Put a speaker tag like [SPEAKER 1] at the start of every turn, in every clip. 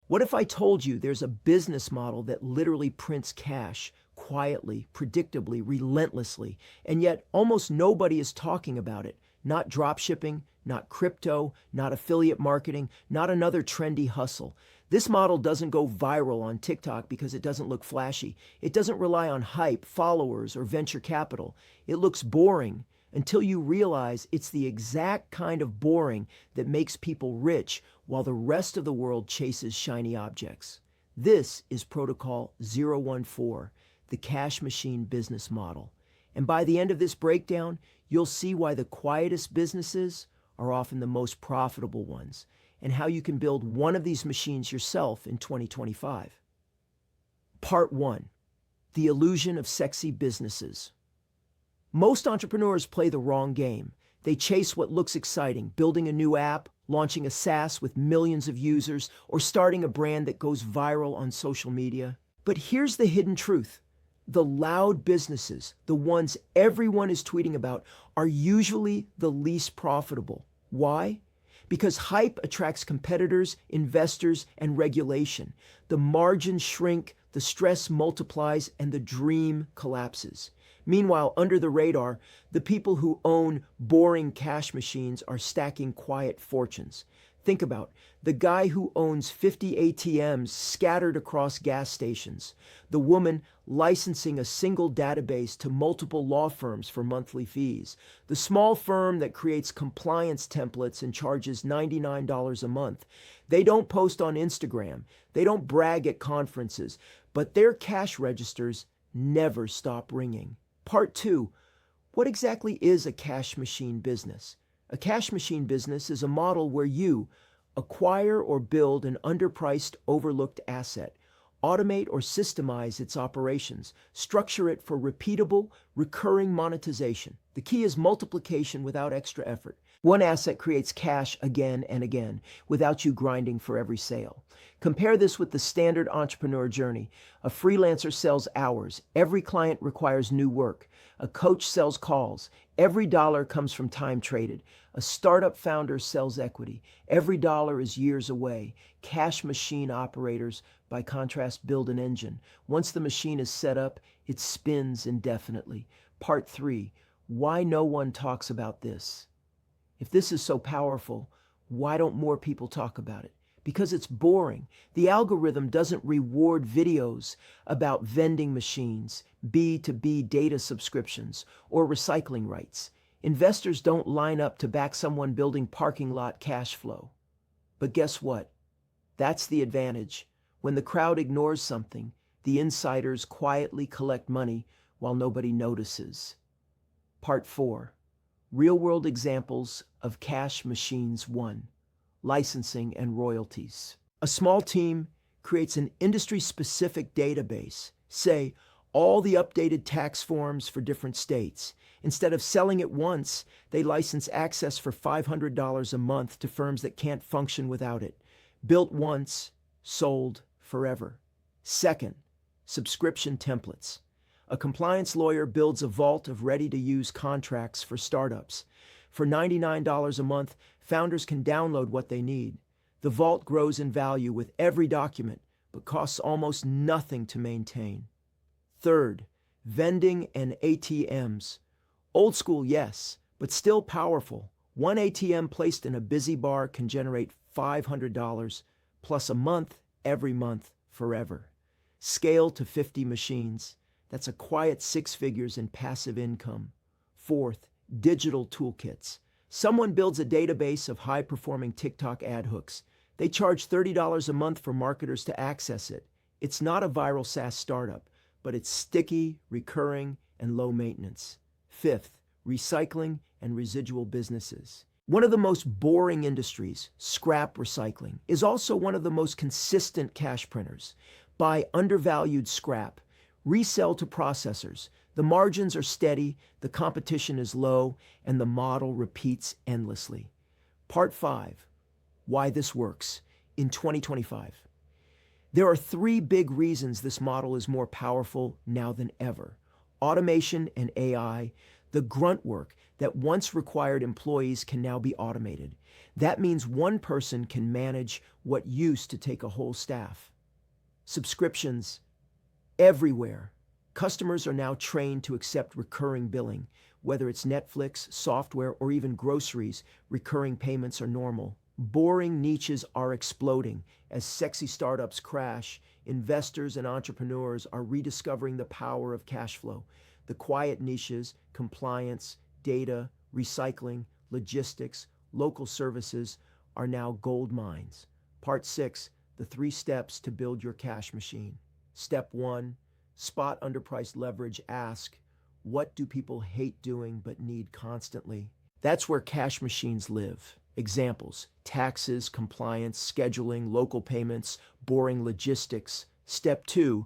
[SPEAKER 1] What if I told you there's a business model that literally prints cash quietly, predictably, relentlessly, and yet almost nobody is talking about it? Not dropshipping, not crypto, not affiliate marketing, not another trendy hustle. This model doesn't go viral on TikTok because it doesn't look flashy. It doesn't rely on hype, followers, or venture capital. It looks boring until you realize it's the exact kind of boring that makes people rich while the rest of the world chases shiny objects. This is Protocol 014, the cash machine business model. And by the end of this breakdown, you'll see why the quietest businesses are often the most profitable ones, and how you can build one of these machines yourself in 2025. Part 1. The Illusion of Sexy Businesses. Most entrepreneurs play the wrong game. They chase what looks exciting, building a new app, launching a SaaS with millions of users, or starting a brand that goes viral on social media. But here's the hidden truth. The loud businesses, the ones everyone is tweeting about, are usually the least profitable. Why? Because hype attracts competitors, investors, and regulation. The margins shrink, the stress multiplies, and the dream collapses. Meanwhile, under the radar, the people who own boring cash machines are stacking quiet fortunes. Think about the guy who owns 50 ATMs scattered across gas stations, the woman licensing a single database to multiple law firms for monthly fees, the small firm that creates compliance templates and charges $99 a month. They don't post on Instagram, they don't brag at conferences, but their cash registers never stop ringing. Part 2. What exactly is a cash machine business? A cash machine business is a model where you acquire or build an underpriced, overlooked asset, automate or systemize its operations, structure it for repeatable, recurring monetization. The key is multiplication without extra effort. One asset creates cash again and again without you grinding for every sale. Compare this with the standard entrepreneur journey. A freelancer sells hours. Every client requires new work. A coach sells calls. Every dollar comes from time traded. A startup founder sells equity. Every dollar is years away. Cash machine operators, by contrast, build an engine. Once the machine is set up, it spins indefinitely. Part 3. Why no one talks about this? If this is so powerful, why don't more people talk about it? Because it's boring. The algorithm doesn't reward videos about vending machines, B2B data subscriptions, or recycling rights. Investors don't line up to back someone building parking lot cash flow. But guess what? That's the advantage. When the crowd ignores something, the insiders quietly collect money while nobody notices. Part 4. Real-world examples of cash machines. 1. Licensing and royalties. A small team creates an industry-specific database, say, all the updated tax forms for different states. Instead of selling it once, they license access for $500 a month to firms that can't function without it. Built once, sold forever. 2. Subscription templates. A compliance lawyer builds a vault of ready-to-use contracts for startups. For $99 a month, founders can download what they need. The vault grows in value with every document, but costs almost nothing to maintain. 3. Vending and ATMs. Old school, yes, but still powerful. One ATM placed in a busy bar can generate $500 plus a month, every month, forever. Scale to 50 machines. That's a quiet 6 figures in passive income. 4. Digital toolkits. Someone builds a database of high-performing TikTok ad hooks. They charge $30 a month for marketers to access it. It's not a viral SaaS startup, but it's sticky, recurring, and low maintenance. 5. Recycling and residual businesses. One of the most boring industries, scrap recycling, is also one of the most consistent cash printers. Buy undervalued scrap, resell to processors. The margins are steady, the competition is low, and the model repeats endlessly. Part 5. Why this works in 2025. There are 3 big reasons this model is more powerful now than ever. Automation and AI, The grunt work that once required employees can now be automated. That means one person can manage what used to take a whole staff. Subscriptions everywhere. Customers are now trained to accept recurring billing. Whether it's Netflix, software, or even groceries, recurring payments are normal. Boring niches are exploding. As sexy startups crash, investors and entrepreneurs are rediscovering the power of cash flow. The quiet niches, compliance, data, recycling, logistics, local services, are now gold mines. Part 6, the 3 steps to build your cash machine. Step 1, spot underpriced leverage. Ask, what do people hate doing but need constantly? That's where cash machines live. Examples: taxes, compliance, scheduling, local payments, boring logistics. Step 2,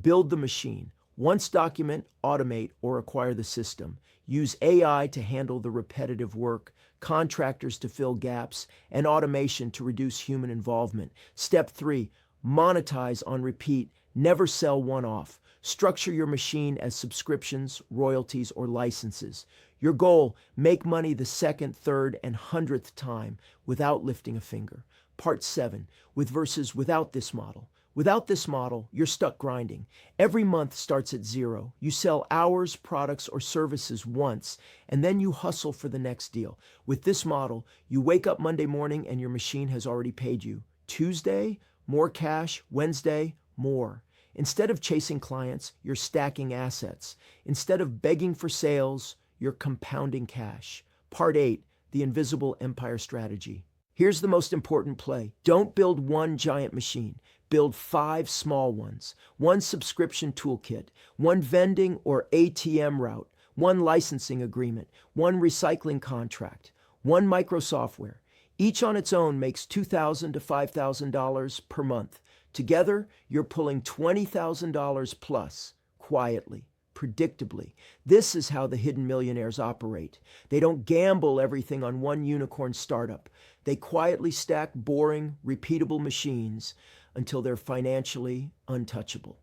[SPEAKER 1] build the machine. Once document, automate, or acquire the system. Use AI to handle the repetitive work, contractors to fill gaps, and automation to reduce human involvement. Step 3, monetize on repeat. Never sell one-off. Structure your machine as subscriptions, royalties, or licenses. Your goal, make money the second, third, and 100th time without lifting a finger. Part 7, with versus without this model. Without this model, you're stuck grinding. Every month starts at zero. You sell hours, products, or services once, and then you hustle for the next deal. With this model, you wake up Monday morning and your machine has already paid you. Tuesday, more cash. Wednesday, more. Instead of chasing clients, you're stacking assets. Instead of begging for sales, you're compounding cash. Part 8, the invisible empire strategy. Here's the most important play. Don't build one giant machine. Build 5 small ones. One subscription toolkit, one vending or ATM route, one licensing agreement, one recycling contract, one micro software. Each on its own makes $2,000 to $5,000 per month. Together, you're pulling $20,000 plus, quietly, predictably. This is how the hidden millionaires operate. They don't gamble everything on one unicorn startup. They quietly stack boring, repeatable machines until they're financially untouchable.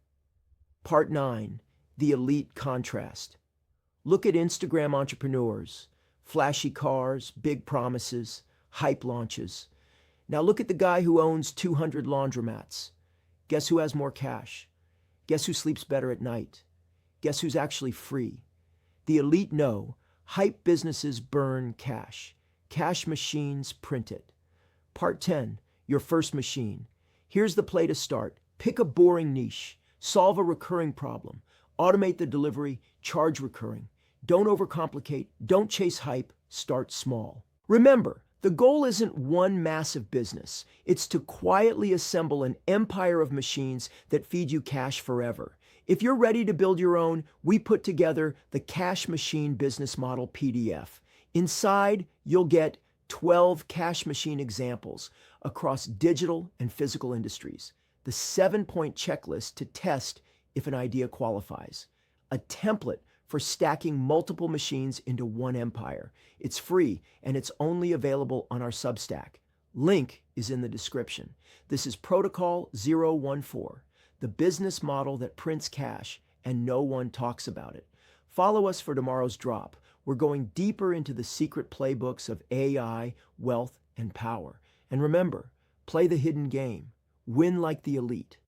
[SPEAKER 1] Part 9, the elite contrast. Look at Instagram entrepreneurs. Flashy cars, big promises, hype launches. Now look at the guy who owns 200 laundromats. Guess who has more cash? Guess who sleeps better at night? Guess who's actually free? The elite know hype businesses burn cash. Cash machines print it. Part 10, your first machine. Here's the play to start. Pick a boring niche. Solve a recurring problem. Automate the delivery. Charge recurring. Don't overcomplicate. Don't chase hype. Start small. Remember, the goal isn't one massive business. It's to quietly assemble an empire of machines that feed you cash forever. If you're ready to build your own, we put together the Cash Machine Business Model PDF. Inside, you'll get 12 cash machine examples across digital and physical industries, the 7-point checklist to test if an idea qualifies, a template for stacking multiple machines into one empire. It's free and it's only available on our Substack. Link is in the description. This is Protocol 014, the business model that prints cash and no one talks about it. Follow us for tomorrow's drop. We're going deeper into the secret playbooks of AI, wealth, and power. And remember, play the hidden game. Win like the elite.